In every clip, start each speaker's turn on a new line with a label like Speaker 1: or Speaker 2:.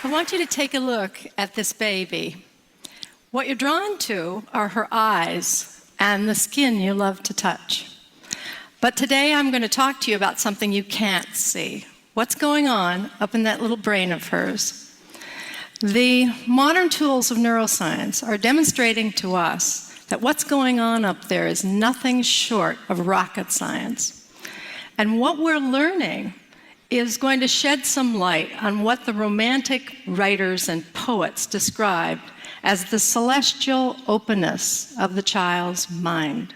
Speaker 1: I want you to take a look at this baby. What you're drawn to are her eyes and the skin you love to touch. But today I'm going to talk to you about something you can't see. What's going on up in that little brain of hers? The modern tools of neuroscience are demonstrating to us that what's going on up there is nothing short of rocket science. And what we're learning is going to shed some light on what the Romantic writers and poets described as the celestial openness of the child's mind.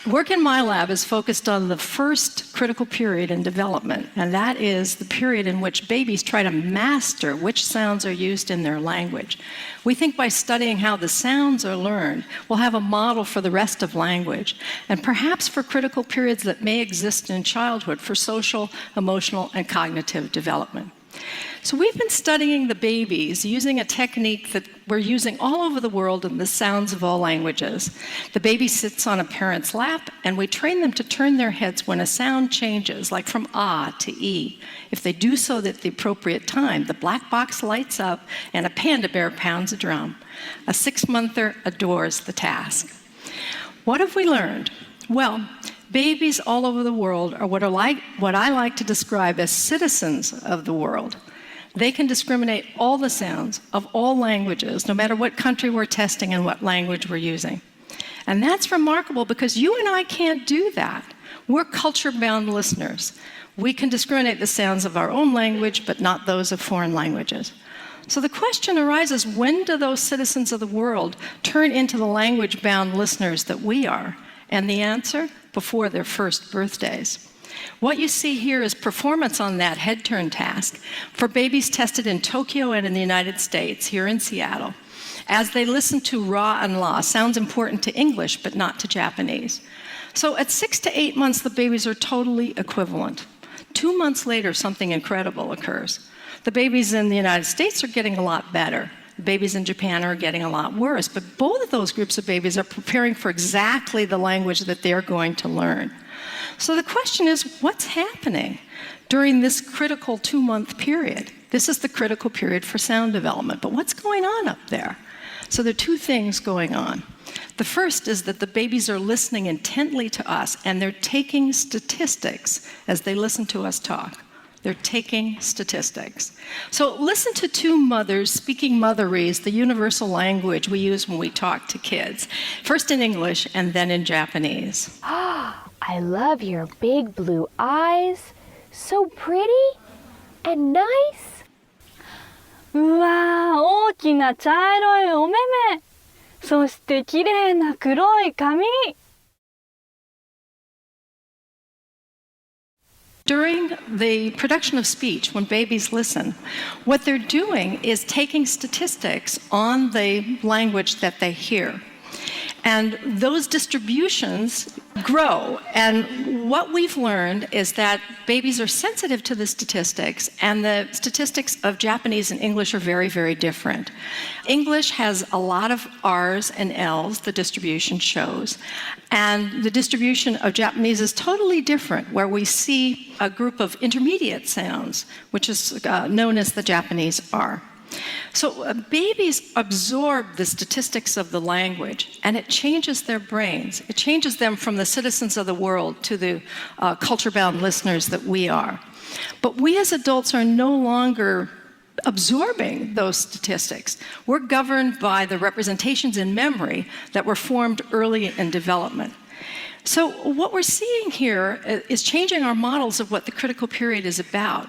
Speaker 1: Work in my lab is focused on the first critical period in development, and that is the period in which babies try to master which sounds are used in their language. We think by studying how the sounds are learned, we'll have a model for the rest of language, and perhaps for critical periods that may exist in childhood for social, emotional, and cognitive development. So we've been studying the babies using a technique that we're using all over the world in the sounds of all languages. The baby sits on a parent's lap, and we train them to turn their heads when a sound changes, like from ah to e. If they do so at the appropriate time, the black box lights up and a panda bear pounds a drum. A 6-monther adores the task. What have we learned? Well, babies all over the world are what I like to describe as citizens of the world. They can discriminate all the sounds of all languages, no matter what country we're testing and what language we're using. And that's remarkable because you and I can't do that. We're culture-bound listeners. We can discriminate the sounds of our own language, but not those of foreign languages. So the question arises, when do those citizens of the world turn into the language-bound listeners that we are? And the answer? Before their first birthdays. What you see here is performance on that head turn task for babies tested in Tokyo and in the United States, here in Seattle, as they listen to ra and la, sounds important to English but not to Japanese. So at 6 to 8 months, the babies are totally equivalent. 2 months later, something incredible occurs. The babies in the United States are getting a lot better. The babies in Japan are getting a lot worse, but both of those groups of babies are preparing for exactly the language that they're going to learn. So the question is, what's happening during this critical 2-month period? This is the critical period for sound development, but what's going on up there? So there are 2 things going on. The first is that the babies are listening intently to us, and they're taking statistics as they listen to us talk. They're taking statistics. So listen to 2 mothers speaking Motherese, the universal language we use when we talk to kids. First in English and then in Japanese.
Speaker 2: I love your big blue eyes. So pretty and nice.
Speaker 3: うわー、大きな茶色いお目目。そして綺麗な黒い髪。
Speaker 1: During the production of speech, when babies listen, what they're doing is taking statistics on the language that they hear. And those distributions grow. And what we've learned is that babies are sensitive to the statistics, and the statistics of Japanese and English are very, very different. English has a lot of R's and L's, the distribution shows. And the distribution of Japanese is totally different, where we see a group of intermediate sounds, which is known as the Japanese R. So babies absorb the statistics of the language, and it changes their brains. It changes them from the citizens of the world to the culture-bound listeners that we are. But we as adults are no longer absorbing those statistics. We're governed by the representations in memory that were formed early in development. So what we're seeing here is changing our models of what the critical period is about.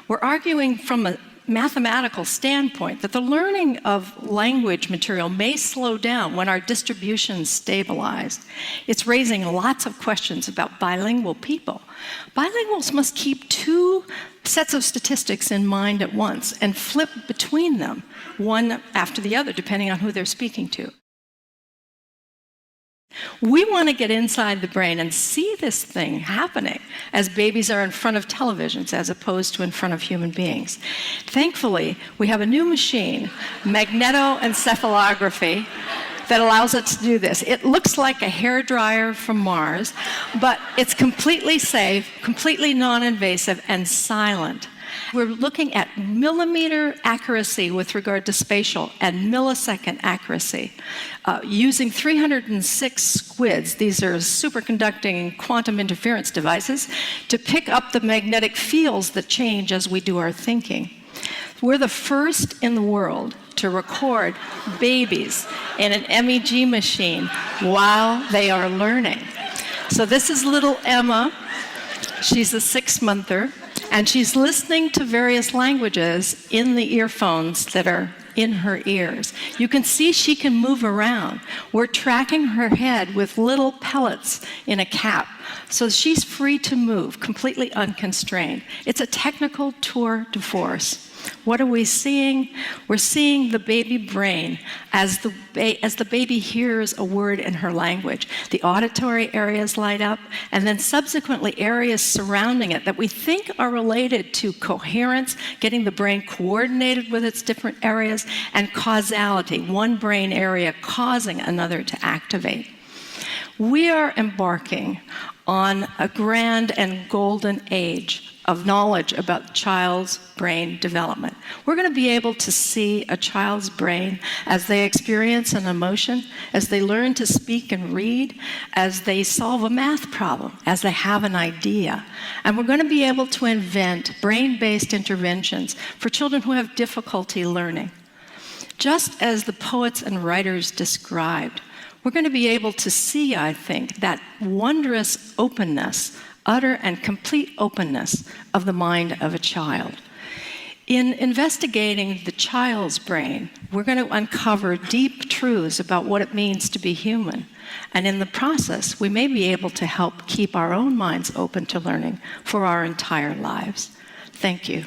Speaker 1: We're arguing from a mathematical standpoint that the learning of language material may slow down when our distribution's stabilized. It's raising lots of questions about bilingual people. Bilinguals must keep 2 sets of statistics in mind at once and flip between them, one after the other, depending on who they're speaking to. We want to get inside the brain and see this thing happening as babies are in front of televisions as opposed to in front of human beings. Thankfully, we have a new machine, magnetoencephalography, that allows us to do this. It looks like a hairdryer from Mars, but it's completely safe, completely non-invasive, and silent. We're looking at millimeter accuracy with regard to spatial and millisecond accuracy. Using 306 squids, these are superconducting quantum interference devices, to pick up the magnetic fields that change as we do our thinking. We're the first in the world to record babies in an MEG machine while they are learning. So this is little Emma. She's a 6-monther, and she's listening to various languages in the earphones that are in her ears. You can see she can move around. We're tracking her head with little pellets in a cap, so she's free to move, completely unconstrained. It's a technical tour de force. What are we seeing? We're seeing the baby brain as the baby hears a word in her language. The auditory areas light up, and then subsequently areas surrounding it that we think are related to coherence, getting the brain coordinated with its different areas, and causality, one brain area causing another to activate. We are embarking on a grand and golden age of knowledge about child's brain development. We're going to be able to see a child's brain as they experience an emotion, as they learn to speak and read, as they solve a math problem, as they have an idea. And we're going to be able to invent brain-based interventions for children who have difficulty learning. Just as the poets and writers described, we're going to be able to see, I think, that wondrous openness, utter and complete openness of the mind of a child. In investigating the child's brain, we're going to uncover deep truths about what it means to be human. And in the process, we may be able to help keep our own minds open to learning for our entire lives. Thank you.